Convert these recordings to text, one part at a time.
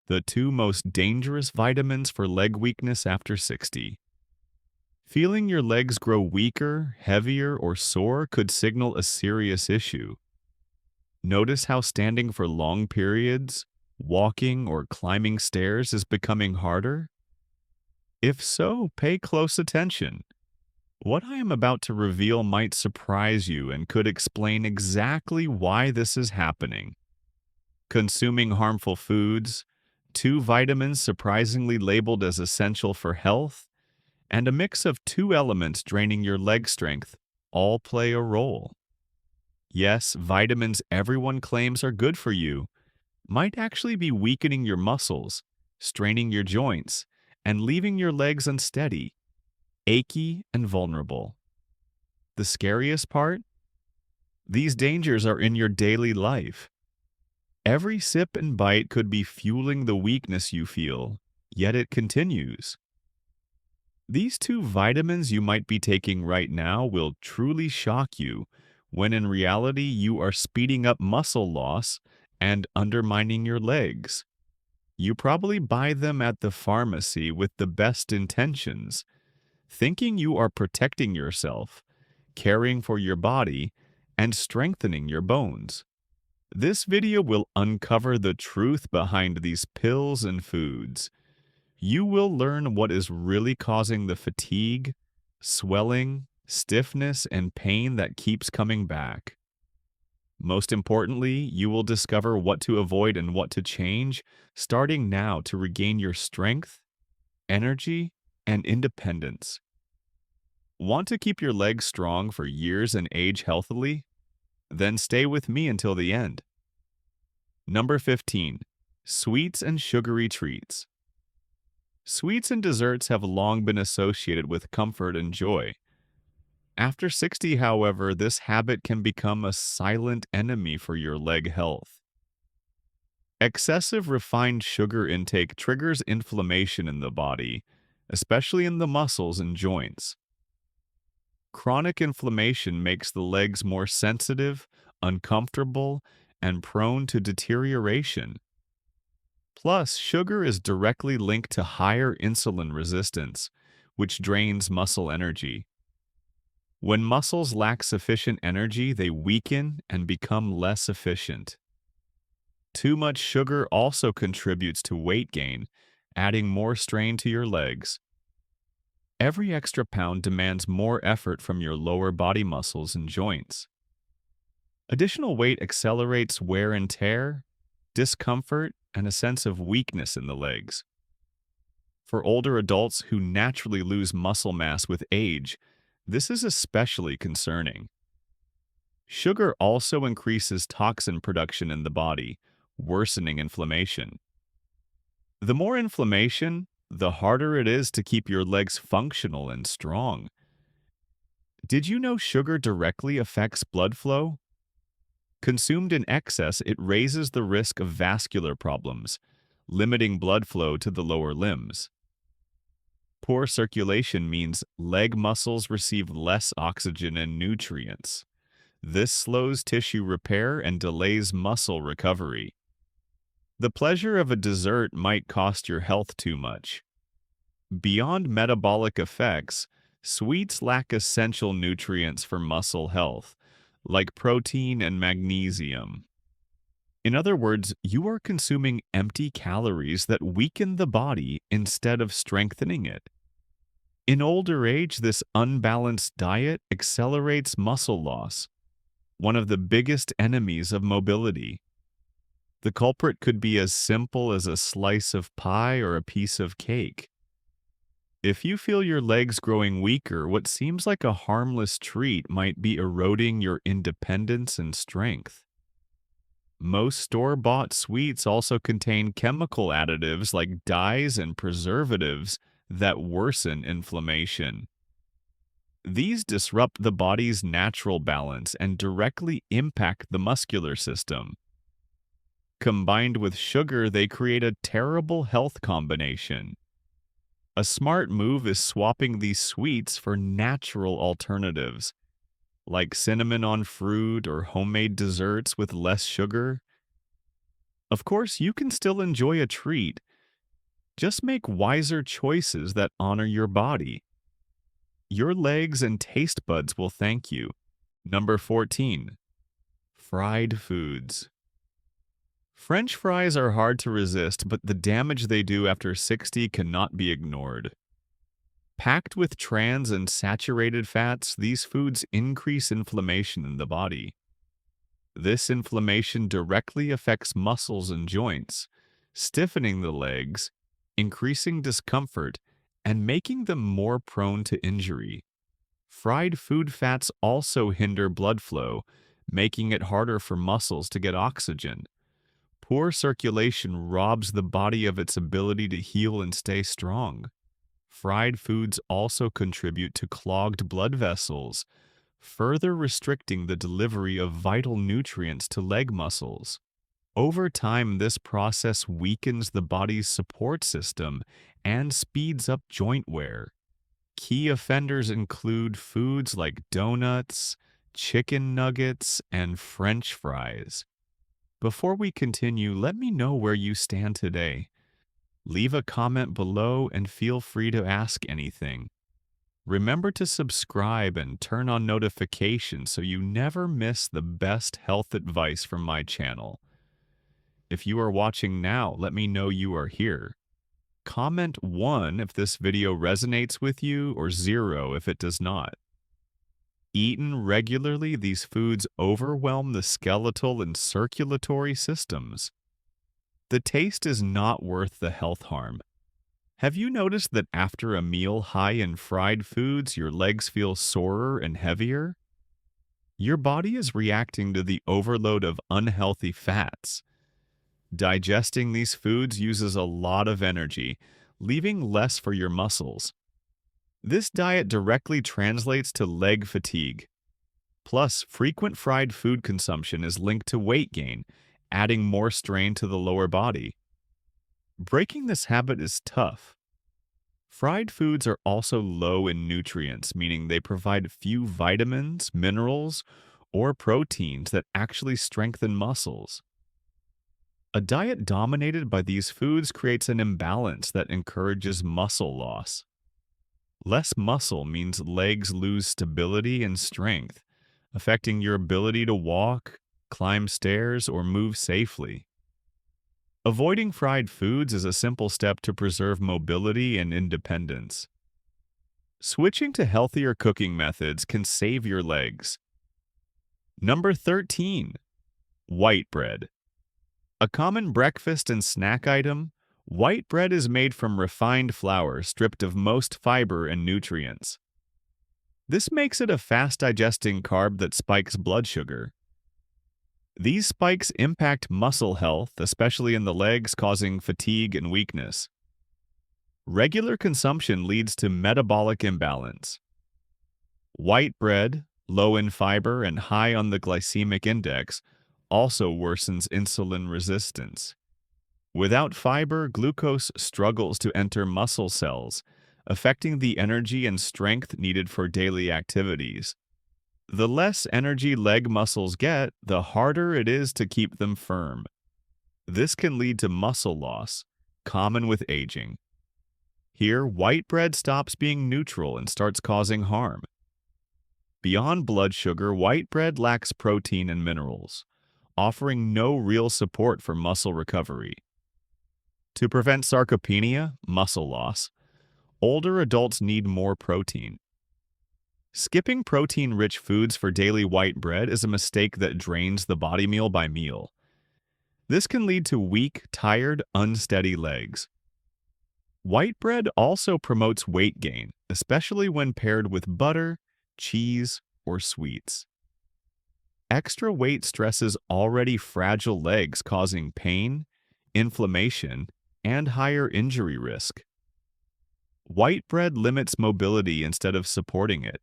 the two most dangerous vitamins for leg weakness after 60. Feeling your legs grow weaker, heavier, or sore could signal a serious issue. Notice how standing for long periods, walking, or climbing stairs is becoming harder? If so, pay close attention. What I am about to reveal might surprise you and could explain exactly why this is happening. Consuming harmful foods, two vitamins surprisingly labeled as essential for health, and a mix of two elements draining your leg strength all play a role. Yes, vitamins everyone claims are good for you might actually be weakening your muscles, straining your joints, and leaving your legs unsteady, achy, and vulnerable. The scariest part? These dangers are in your daily life. Every sip and bite could be fueling the weakness you feel, yet it continues. These two vitamins you might be taking right now will truly shock you, when in reality you are speeding up muscle loss and undermining your legs. You probably buy them at the pharmacy with the best intentions, thinking you are protecting yourself, caring for your body, and strengthening your bones. This video will uncover the truth behind these pills and foods. You will learn what is really causing the fatigue, swelling, stiffness, and pain that keeps coming back. Most importantly, you will discover what to avoid and what to change, starting now to regain your strength, energy, and independence. Want to keep your legs strong for years and age healthily? Then stay with me until the end. Number 15. Sweets and sugary treats. Sweets and desserts have long been associated with comfort and joy. After 60, however, this habit can become a silent enemy for your leg health. Excessive refined sugar intake triggers inflammation in the body, especially in the muscles and joints. Chronic inflammation makes the legs more sensitive, uncomfortable, and prone to deterioration. Plus, sugar is directly linked to higher insulin resistance, which drains muscle energy. When muscles lack sufficient energy, they weaken and become less efficient. Too much sugar also contributes to weight gain, adding more strain to your legs. Every extra pound demands more effort from your lower body muscles and joints. Additional weight accelerates wear and tear, discomfort, and a sense of weakness in the legs. For older adults who naturally lose muscle mass with age, this is especially concerning. Sugar also increases toxin production in the body, worsening inflammation. The more inflammation, the harder it is to keep your legs functional and strong. Did you know sugar directly affects blood flow? Consumed in excess, it raises the risk of vascular problems, limiting blood flow to the lower limbs. Poor circulation means leg muscles receive less oxygen and nutrients. This slows tissue repair and delays muscle recovery. The pleasure of a dessert might cost your health too much. Beyond metabolic effects, sweets lack essential nutrients for muscle health, like protein and magnesium. In other words, you are consuming empty calories that weaken the body instead of strengthening it. In older age, this unbalanced diet accelerates muscle loss, one of the biggest enemies of mobility. The culprit could be as simple as a slice of pie or a piece of cake. If you feel your legs growing weaker, what seems like a harmless treat might be eroding your independence and strength. Most store-bought sweets also contain chemical additives like dyes and preservatives that worsen inflammation. These disrupt the body's natural balance and directly impact the muscular system. Combined with sugar, they create a terrible health combination. A smart move is swapping these sweets for natural alternatives, like cinnamon on fruit or homemade desserts with less sugar. Of course, you can still enjoy a treat. Just make wiser choices that honor your body. Your legs and taste buds will thank you. Number 14. Fried foods. French fries are hard to resist, but the damage they do after 60 cannot be ignored. Packed with trans and saturated fats, these foods increase inflammation in the body. This inflammation directly affects muscles and joints, stiffening the legs, increasing discomfort, and making them more prone to injury. Fried food fats also hinder blood flow, making it harder for muscles to get oxygen. Poor circulation robs the body of its ability to heal and stay strong. Fried foods also contribute to clogged blood vessels, further restricting the delivery of vital nutrients to leg muscles. Over time, this process weakens the body's support system and speeds up joint wear. Key offenders include foods like donuts, chicken nuggets, and French fries. Before we continue, let me know where you stand today. Leave a comment below and feel free to ask anything. Remember to subscribe and turn on notifications so you never miss the best health advice from my channel. If you are watching now, let me know you are here. Comment 1 if this video resonates with you or 0 if it does not. Eaten regularly, these foods overwhelm the skeletal and circulatory systems. The taste is not worth the health harm. Have you noticed that after a meal high in fried foods, your legs feel sorer and heavier? Your body is reacting to the overload of unhealthy fats. Digesting these foods uses a lot of energy, leaving less for your muscles. This diet directly translates to leg fatigue. Plus, frequent fried food consumption is linked to weight gain, adding more strain to the lower body. Breaking this habit is tough. Fried foods are also low in nutrients, meaning they provide few vitamins, minerals, or proteins that actually strengthen muscles. A diet dominated by these foods creates an imbalance that encourages muscle loss. Less muscle means legs lose stability and strength, affecting your ability to walk, climb stairs, or move safely. Avoiding fried foods is a simple step to preserve mobility and independence. Switching to healthier cooking methods can save your legs. Number 13. White bread. A common breakfast and snack item, white bread is made from refined flour stripped of most fiber and nutrients. This makes it a fast-digesting carb that spikes blood sugar. These spikes impact muscle health, especially in the legs, causing fatigue and weakness. Regular consumption leads to metabolic imbalance. White bread, low in fiber and high on the glycemic index, also worsens insulin resistance. Without fiber, glucose struggles to enter muscle cells, affecting the energy and strength needed for daily activities. The less energy leg muscles get, the harder it is to keep them firm. This can lead to muscle loss, common with aging. Here, white bread stops being neutral and starts causing harm. Beyond blood sugar, white bread lacks protein and minerals, offering no real support for muscle recovery. To prevent sarcopenia, muscle loss, older adults need more protein. Skipping protein-rich foods for daily white bread is a mistake that drains the body meal by meal. This can lead to weak, tired, unsteady legs. White bread also promotes weight gain, especially when paired with butter, cheese, or sweets. Extra weight stresses already fragile legs, causing pain, inflammation, and higher injury risk. White bread limits mobility instead of supporting it.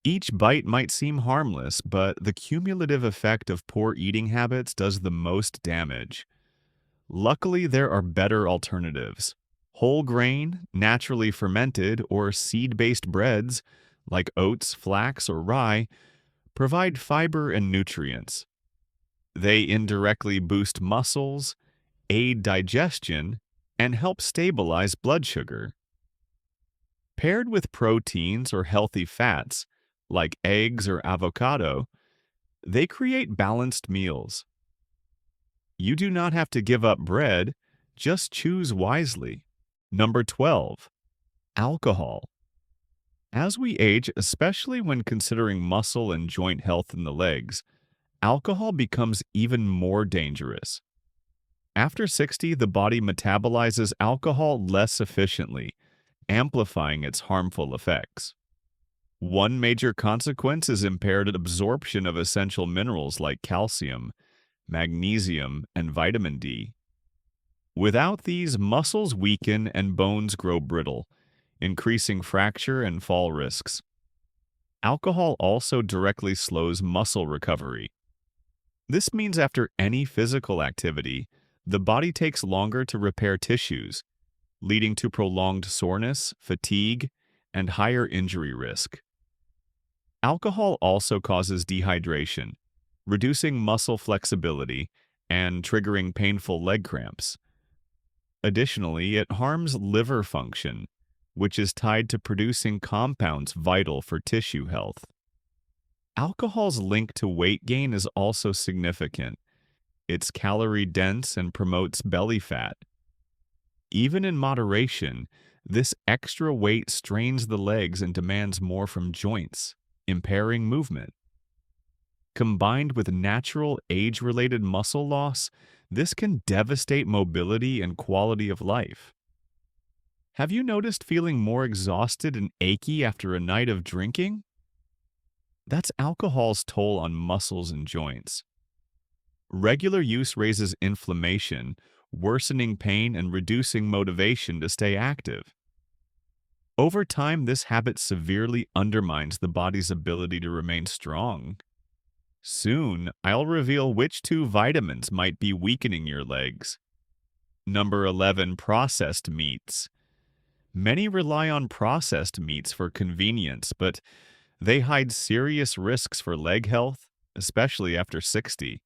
Each bite might seem harmless, but the cumulative effect of poor eating habits does the most damage. Luckily, there are better alternatives. Whole grain, naturally fermented, or seed-based breads, like oats, flax, or rye, provide fiber and nutrients. They indirectly boost muscles, aid digestion, and help stabilize blood sugar. Paired with proteins or healthy fats, like eggs or avocado, they create balanced meals. You do not have to give up bread, just choose wisely. Number 12, alcohol. As we age, especially when considering muscle and joint health in the legs, alcohol becomes even more dangerous. After 60, the body metabolizes alcohol less efficiently, amplifying its harmful effects. One major consequence is impaired absorption of essential minerals like calcium, magnesium, and vitamin D. Without these, muscles weaken and bones grow brittle, increasing fracture and fall risks. Alcohol also directly slows muscle recovery. This means after any physical activity, the body takes longer to repair tissues, leading to prolonged soreness, fatigue, and higher injury risk. Alcohol also causes dehydration, reducing muscle flexibility and triggering painful leg cramps. Additionally, it harms liver function, which is tied to producing compounds vital for tissue health. Alcohol's link to weight gain is also significant. It's calorie-dense and promotes belly fat. Even in moderation, this extra weight strains the legs and demands more from joints, impairing movement. Combined with natural age-related muscle loss, this can devastate mobility and quality of life. Have you noticed feeling more exhausted and achy after a night of drinking? That's alcohol's toll on muscles and joints. Regular use raises inflammation, worsening pain and reducing motivation to stay active. Over time, this habit severely undermines the body's ability to remain strong. Soon, I'll reveal which two vitamins might be weakening your legs. Number 11, processed meats. Many rely on processed meats for convenience, but they hide serious risks for leg health, especially after 60.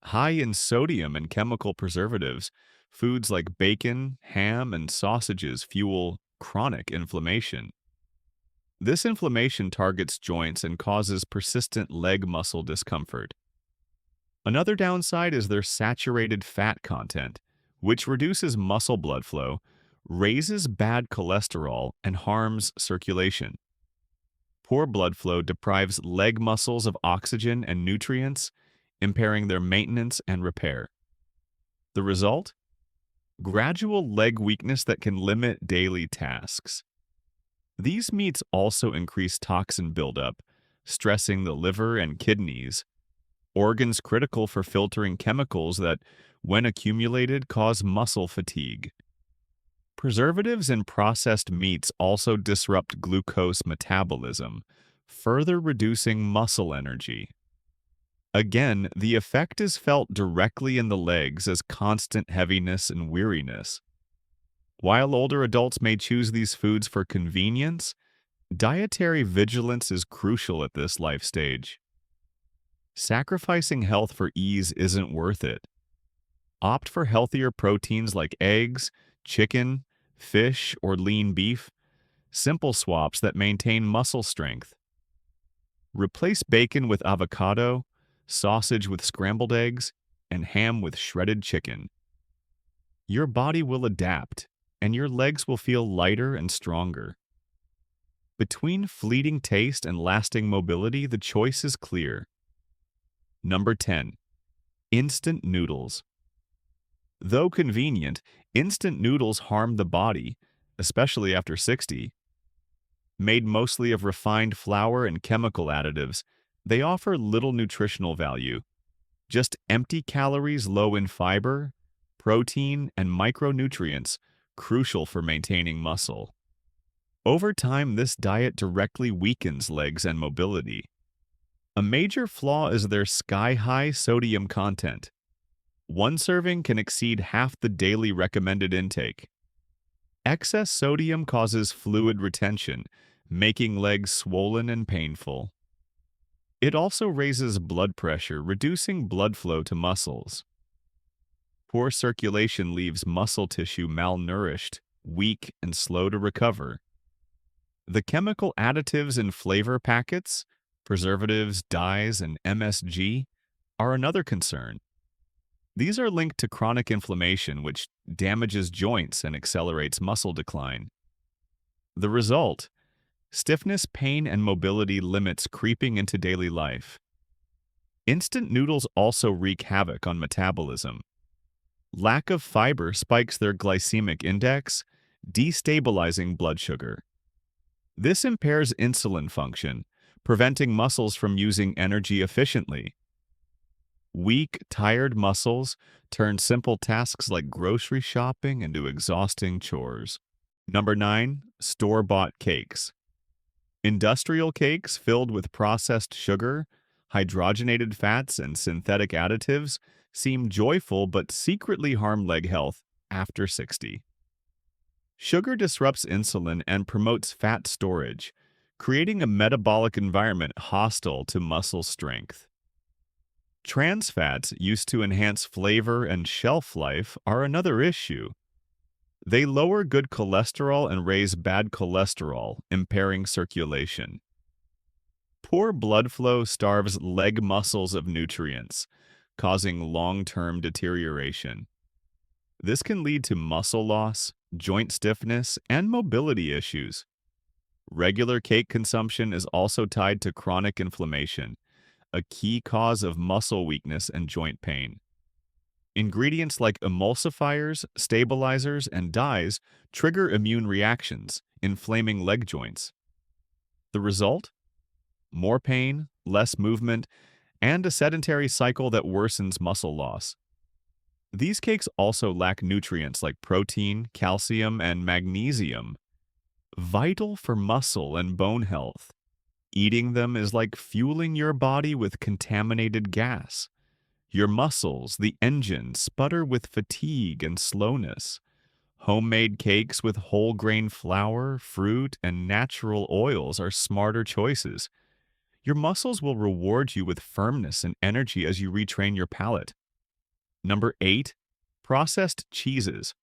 High in sodium and chemical preservatives, foods like bacon, ham, and sausages fuel chronic inflammation. This inflammation targets joints and causes persistent leg muscle discomfort. Another downside is their saturated fat content, which reduces muscle blood flow, raises bad cholesterol, and harms circulation. Poor blood flow deprives leg muscles of oxygen and nutrients, impairing their maintenance and repair. The result? Gradual leg weakness that can limit daily tasks. These meats also increase toxin buildup, stressing the liver and kidneys, organs critical for filtering chemicals that, when accumulated, cause muscle fatigue. Preservatives in processed meats also disrupt glucose metabolism, further reducing muscle energy. Again, the effect is felt directly in the legs as constant heaviness and weariness. While older adults may choose these foods for convenience, dietary vigilance is crucial at this life stage. Sacrificing health for ease isn't worth it. Opt for healthier proteins like eggs, chicken, fish, or lean beef, simple swaps that maintain muscle strength. Replace bacon with avocado, sausage with scrambled eggs, and ham with shredded chicken. Your body will adapt, and your legs will feel lighter and stronger. Between fleeting taste and lasting mobility, the choice is clear. Number 10. Instant noodles. Though convenient, instant noodles harm the body, especially after 60. Made mostly of refined flour and chemical additives, they offer little nutritional value. Just empty calories low in fiber, protein, and micronutrients, crucial for maintaining muscle. Over time, this diet directly weakens legs and mobility. A major flaw is their sky-high sodium content. One serving can exceed half the daily recommended intake. Excess sodium causes fluid retention, making legs swollen and painful. It also raises blood pressure, reducing blood flow to muscles. Poor circulation leaves muscle tissue malnourished, weak, and slow to recover. The chemical additives in flavor packets, preservatives, dyes, and MSG, are another concern. These are linked to chronic inflammation, which damages joints and accelerates muscle decline. The result: stiffness, pain, and mobility limits creeping into daily life. Instant noodles also wreak havoc on metabolism. Lack of fiber spikes their glycemic index, destabilizing blood sugar. This impairs insulin function, preventing muscles from using energy efficiently. Weak, tired muscles turn simple tasks like grocery shopping into exhausting chores. Number 9, store-bought cakes. Industrial cakes filled with processed sugar, hydrogenated fats, and synthetic additives seem joyful but secretly harm leg health after 60. Sugar disrupts insulin and promotes fat storage, creating a metabolic environment hostile to muscle strength. Trans fats used to enhance flavor and shelf life are another issue. They lower good cholesterol and raise bad cholesterol, impairing circulation. Poor blood flow starves leg muscles of nutrients, causing long-term deterioration. This can lead to muscle loss, joint stiffness, and mobility issues. Regular cake consumption is also tied to chronic inflammation, a key cause of muscle weakness and joint pain. Ingredients like emulsifiers, stabilizers, and dyes trigger immune reactions, inflaming leg joints. The result? More pain, less movement, and a sedentary cycle that worsens muscle loss. These cakes also lack nutrients like protein, calcium, and magnesium, vital for muscle and bone health. Eating them is like fueling your body with contaminated gas. Your muscles, the engine, sputter with fatigue and slowness. Homemade cakes with whole grain flour, fruit, and natural oils are smarter choices. Your muscles will reward you with firmness and energy as you retrain your palate. Number 8, processed cheeses.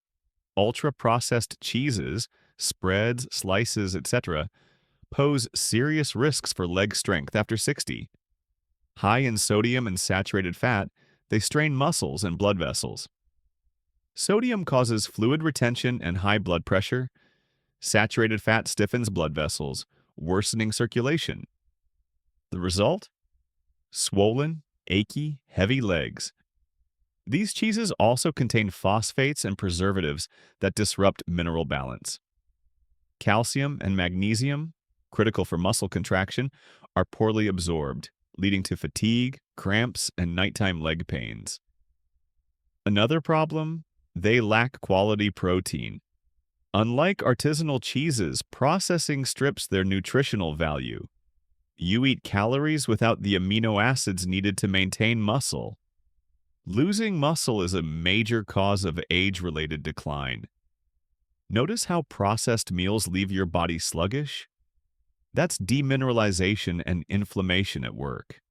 Ultra-processed cheeses, spreads, slices, etc., pose serious risks for leg strength after 60. High in sodium and saturated fat, they strain muscles and blood vessels. Sodium causes fluid retention and high blood pressure. Saturated fat stiffens blood vessels, worsening circulation. The result? Swollen, achy, heavy legs. These cheeses also contain phosphates and preservatives that disrupt mineral balance. Calcium and magnesium, critical for muscle contraction, are poorly absorbed, leading to fatigue, cramps, and nighttime leg pains. Another problem? They lack quality protein. Unlike artisanal cheeses, processing strips their nutritional value. You eat calories without the amino acids needed to maintain muscle. Losing muscle is a major cause of age-related decline. Notice how processed meals leave your body sluggish? That's demineralization and inflammation at work.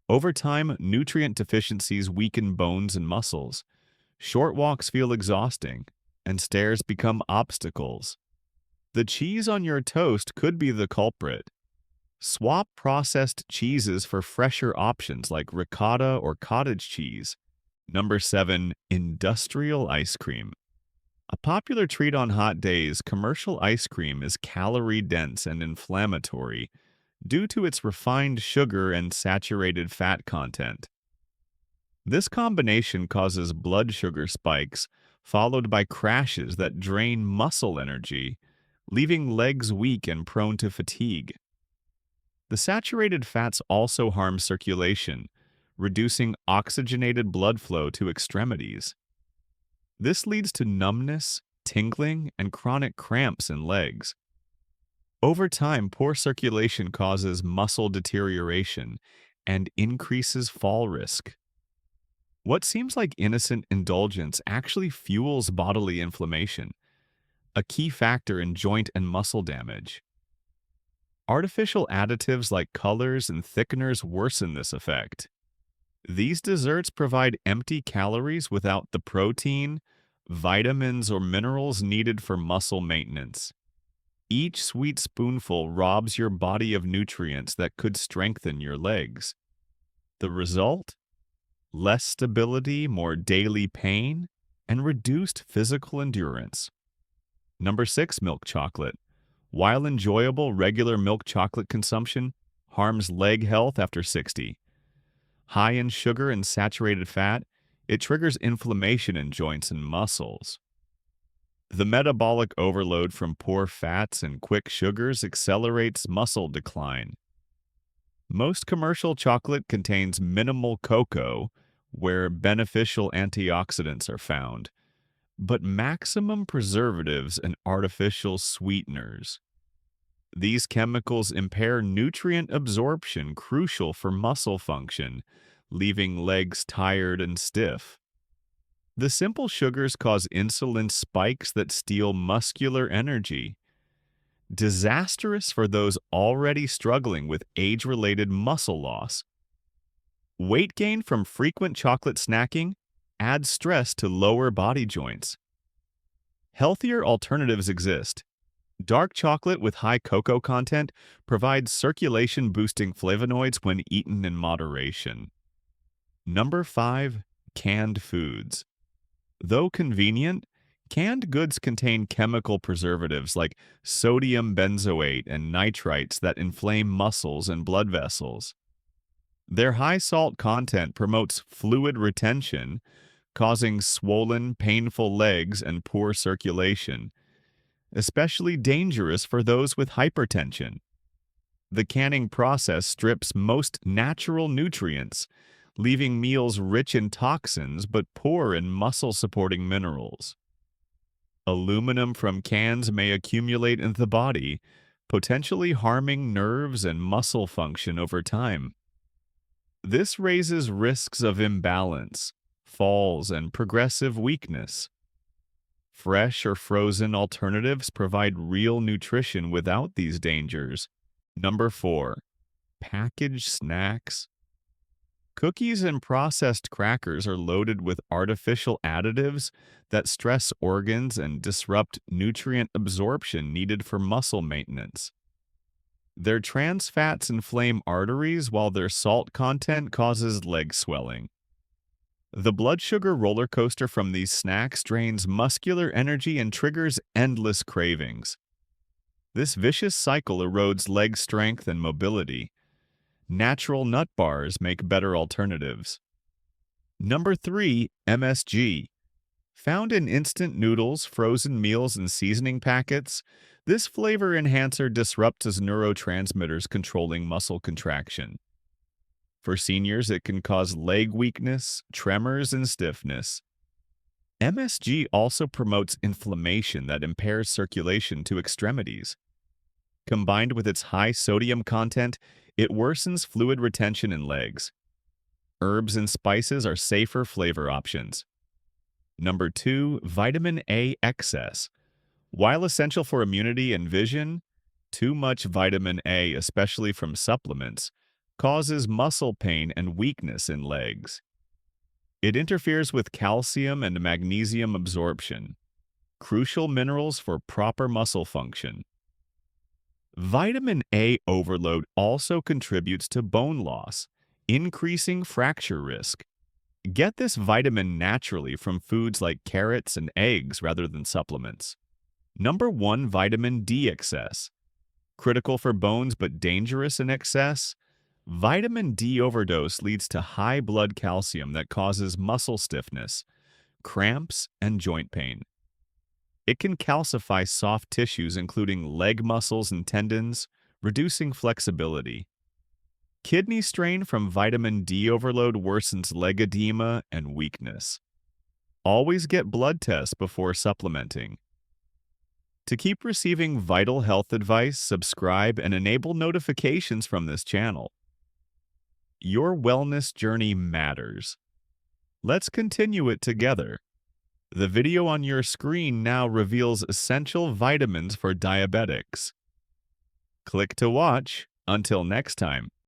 Over time, nutrient deficiencies weaken bones and muscles. Short walks feel exhausting, and stairs become obstacles. The cheese on your toast could be the culprit. Swap processed cheeses for fresher options like ricotta or cottage cheese. Number 7, industrial ice cream. A popular treat on hot days, commercial ice cream is calorie-dense and inflammatory due to its refined sugar and saturated fat content. This combination causes blood sugar spikes, followed by crashes that drain muscle energy, leaving legs weak and prone to fatigue. The saturated fats also harm circulation, reducing oxygenated blood flow to extremities. This leads to numbness, tingling, and chronic cramps in legs. Over time, poor circulation causes muscle deterioration and increases fall risk. What seems like innocent indulgence actually fuels bodily inflammation, a key factor in joint and muscle damage. Artificial additives like colors and thickeners worsen this effect. These desserts provide empty calories without the protein, vitamins, or minerals needed for muscle maintenance. Each sweet spoonful robs your body of nutrients that could strengthen your legs. The result? Less stability, more daily pain, and reduced physical endurance. Number 6, milk chocolate. While enjoyable, regular milk chocolate consumption harms leg health after 60. High in sugar and saturated fat, it triggers inflammation in joints and muscles. The metabolic overload from poor fats and quick sugars accelerates muscle decline. Most commercial chocolate contains minimal cocoa, where beneficial antioxidants are found, but maximum preservatives and artificial sweeteners. These chemicals impair nutrient absorption, crucial for muscle function, leaving legs tired and stiff. The simple sugars cause insulin spikes that steal muscular energy. Disastrous for those already struggling with age-related muscle loss. Weight gain from frequent chocolate snacking adds stress to lower body joints. Healthier alternatives exist. Dark chocolate with high cocoa content provides circulation-boosting flavonoids when eaten in moderation. Number 5, canned foods. Though convenient, canned goods contain chemical preservatives like sodium benzoate and nitrites that inflame muscles and blood vessels. Their high salt content promotes fluid retention, causing swollen, painful legs and poor circulation, especially dangerous for those with hypertension. The canning process strips most natural nutrients, leaving meals rich in toxins but poor in muscle-supporting minerals. Aluminum from cans may accumulate in the body, potentially harming nerves and muscle function over time. This raises risks of imbalance, falls, and progressive weakness. Fresh or frozen alternatives provide real nutrition without these dangers. Number 4, packaged snacks. Cookies and processed crackers are loaded with artificial additives that stress organs and disrupt nutrient absorption needed for muscle maintenance. Their trans fats inflame arteries while their salt content causes leg swelling. The blood sugar roller coaster from these snacks drains muscular energy and triggers endless cravings. This vicious cycle erodes leg strength and mobility. Natural nut bars make better alternatives. Number 3, MSG. Found in instant noodles, frozen meals, and seasoning packets, this flavor enhancer disrupts neurotransmitters controlling muscle contraction. For seniors, it can cause leg weakness, tremors, and stiffness. MSG also promotes inflammation that impairs circulation to extremities. Combined with its high sodium content, it worsens fluid retention in legs. Herbs and spices are safer flavor options. Number 2, vitamin A excess. While essential for immunity and vision, too much vitamin A, especially from supplements, causes muscle pain and weakness in legs. It interferes with calcium and magnesium absorption, crucial minerals for proper muscle function. Vitamin A overload also contributes to bone loss, increasing fracture risk. Get this vitamin naturally from foods like carrots and eggs rather than supplements. Number 1, vitamin D excess. Critical for bones but dangerous in excess, vitamin D overdose leads to high blood calcium that causes muscle stiffness, cramps, and joint pain. It can calcify soft tissues including leg muscles and tendons, reducing flexibility. Kidney strain from vitamin D overload worsens leg edema and weakness. Always get blood tests before supplementing. To keep receiving vital health advice, subscribe and enable notifications from this channel. Your wellness journey matters. Let's continue it together. The video on your screen now reveals essential vitamins for diabetics. Click to watch. Until next time.